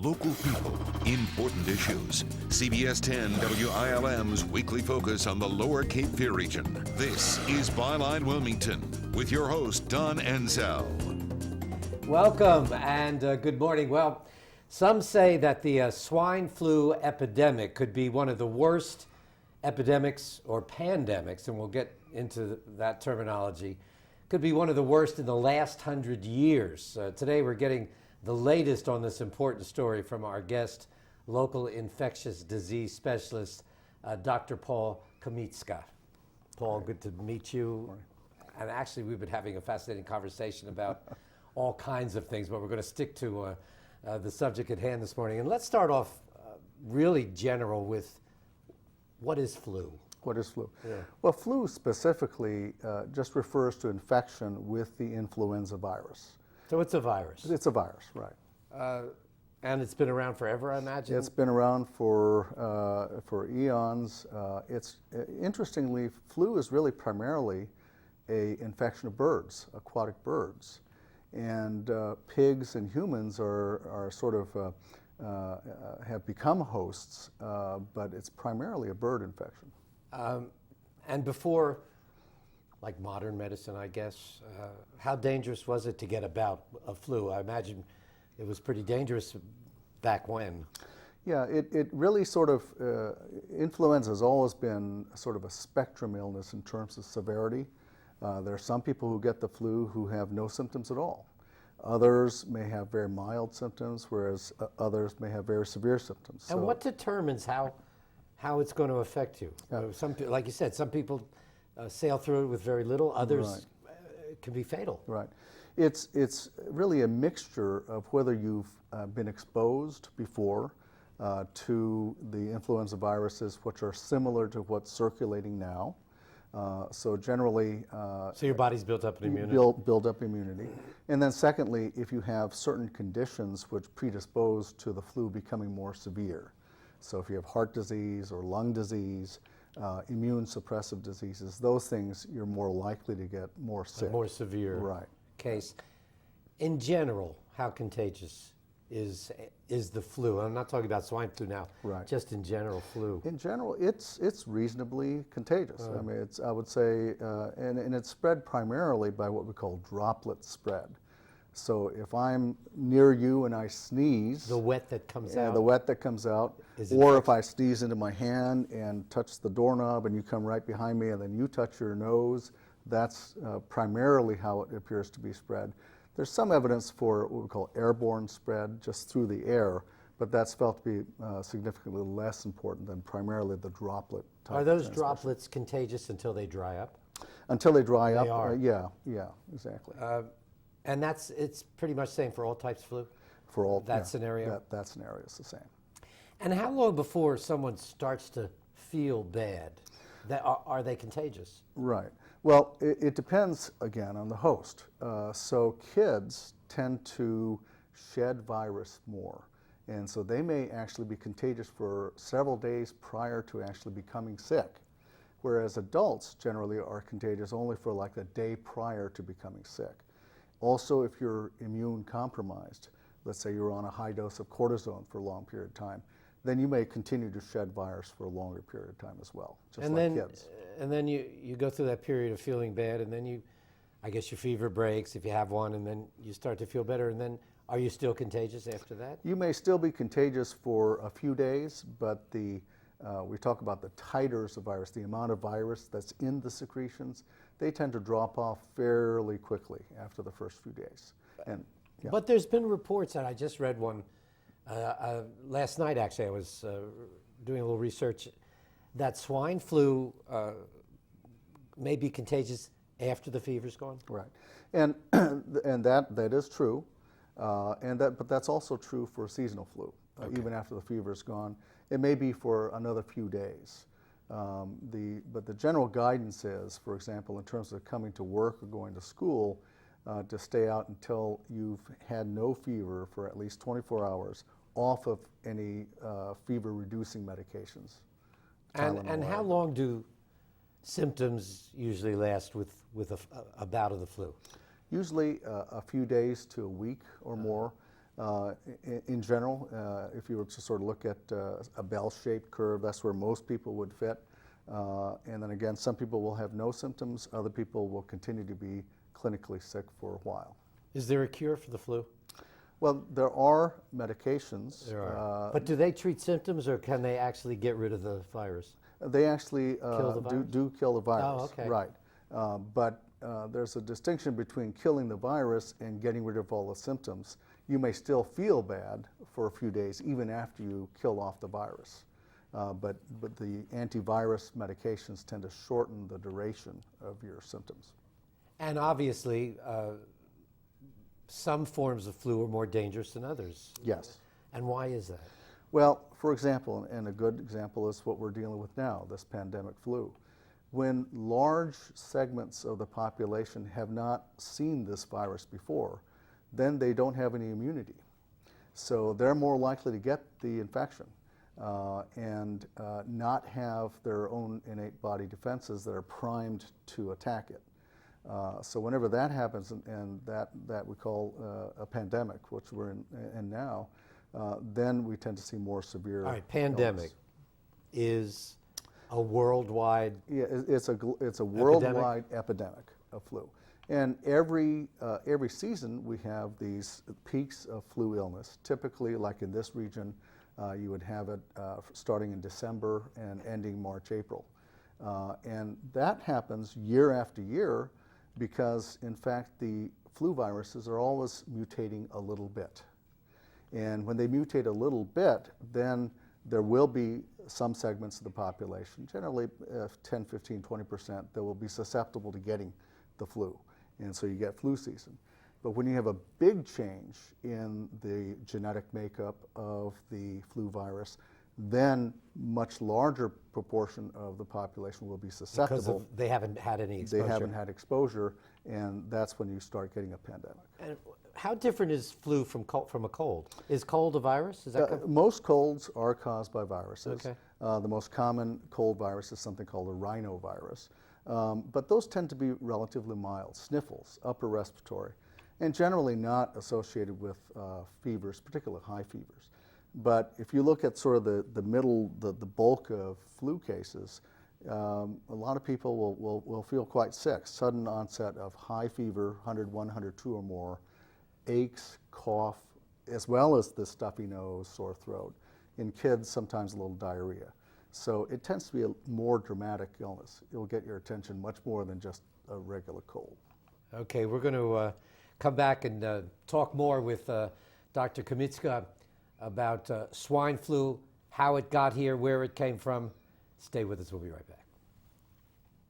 local people, important issues. CBS 10 WILM's weekly focus on the Lower Cape Fear region. This is Byline Wilmington with your host, Don Ansell. Welcome and good morning. Well, some say that the swine flu epidemic could be one of the worst epidemics or pandemics, and we'll get into that terminology, could be one of the worst in the last 100 years. Today we're getting the latest on this important story from our guest, local infectious disease specialist, Dr. Paul Kamitska. Paul, good to meet you. And actually, we've been having a fascinating conversation about all kinds of things, but we're going to stick to the subject at hand this morning. And let's start off really general with what is flu? What is flu? Yeah. Well, flu specifically just refers to infection with the influenza virus. So it's a virus. It's a virus, right. And it's been around forever, I imagine? It's been around for eons. Interestingly, flu is really primarily an infection of birds, aquatic birds. And pigs and humans are sort of have become hosts, but it's primarily a bird infection. And before, like modern medicine, I guess, how dangerous was it to get about a flu? I imagine it was pretty dangerous back when. Yeah, it really sort of, influenza has always been sort of a spectrum illness in terms of severity. There are some people who get the flu who have no symptoms at all. Others may have very mild symptoms, whereas others may have very severe symptoms. And what determines how it's going to affect you? Some, like you said, some people sail through it with very little, others can be fatal. Right. It's really a mixture of whether you've been exposed before to the influenza viruses, which are similar to what's circulating now. So generally, so your body's built up an immunity. Build up immunity. And then secondly, if you have certain conditions which predispose to the flu becoming more severe. So if you have heart disease or lung disease, immune suppressive diseases, those things you're more likely to get more sick. A more severe case. In general, how contagious is the flu? I'm not talking about swine flu now, just in general flu. In general, it's reasonably contagious. I mean, I would say, and it's spread primarily by what we call droplet spread. So if I'm near you and I sneeze, the wet that comes out. The wet that comes out, or if I sneeze into my hand and touch the doorknob and you come right behind me and then you touch your nose, that's primarily how it appears to be spread. There's some evidence for what we call airborne spread, just through the air, but that's felt to be significantly less important than primarily the droplet type. Are those droplets contagious until they dry up? Until they dry up, are. Yeah, exactly. And it's pretty much the same for all types of flu? For all that scenario? That scenario is the same. And how long before someone starts to feel bad? Are they contagious? Right. Well, it depends, again, on the host. So kids tend to shed virus more. And so they may actually be contagious for several days prior to actually becoming sick. Whereas adults generally are contagious only for like a day prior to becoming sick. Also, if you're immune compromised, let's say you're on a high dose of cortisone for a long period of time, then you may continue to shed virus for a longer period of time as well, just like kids. And then you go through that period of feeling bad, and then I guess your fever breaks if you have one, and then you start to feel better, and then are you still contagious after that? You may still be contagious for a few days, but we talk about the titers of virus, the amount of virus that's in the secretions, they tend to drop off fairly quickly after the first few days. But there's been reports, and I just read one last night actually, I was doing a little research, that swine flu may be contagious after the fever's gone. Right, and that is true, but that's also true for seasonal flu. Even after the fever's gone, it may be for another few days. But the general guidance is, for example, in terms of coming to work or going to school, to stay out until you've had no fever for at least 24 hours off of any fever-reducing medications. And how long do symptoms usually last with a bout of the flu? Usually a few days to a week or more. In general, if you were to sort of look at a bell-shaped curve, that's where most people would fit. And then again, some people will have no symptoms, other people will continue to be clinically sick for a while. Is there a cure for the flu? Well, there are medications. There are. But do they treat symptoms, or can they actually get rid of the virus? They actually Kill the virus? do kill the virus. Oh, okay. Right. But there's a distinction between killing the virus and getting rid of all the symptoms. You may still feel bad for a few days, even after you kill off the virus. But the antivirus medications tend to shorten the duration of your symptoms. And obviously, some forms of flu are more dangerous than others. Yes. And why is that? Well, for example, and a good example is what we're dealing with now, this pandemic flu. When large segments of the population have not seen this virus before, then they don't have any immunity. So they're more likely to get the infection and not have their own innate body defenses that are primed to attack it. So whenever that happens, and that we call a pandemic, which we're in now, then we tend to see more severe. All right, pandemic is a worldwide. Yeah, it's a worldwide epidemic of flu, and every season we have these peaks of flu illness. Typically, like in this region, you would have it starting in December and ending March, April, and that happens year after year because, in fact, the flu viruses are always mutating a little bit. And when they mutate a little bit, then there will be some segments of the population, generally 10, 15, 20%, that will be susceptible to getting the flu. And so you get flu season. But when you have a big change in the genetic makeup of the flu virus, then much larger proportion of the population will be susceptible. Because they haven't had any exposure. They haven't had exposure, and that's when you start getting a pandemic. And how different is flu from a cold? Is cold a virus? Is that most colds are caused by viruses. Okay. The most common cold virus is something called a rhinovirus. But those tend to be relatively mild, sniffles, upper respiratory, and generally not associated with fevers, particularly high fevers. But if you look at sort of the bulk of flu cases, a lot of people will feel quite sick. Sudden onset of high fever, 101, 102 or more, aches, cough, as well as the stuffy nose, sore throat. In kids, sometimes a little diarrhea. So it tends to be a more dramatic illness. It'll get your attention much more than just a regular cold. Okay, we're going to come back and talk more with Dr. Kamitska about swine flu, how it got here, where it came from. Stay with us, we'll be right back.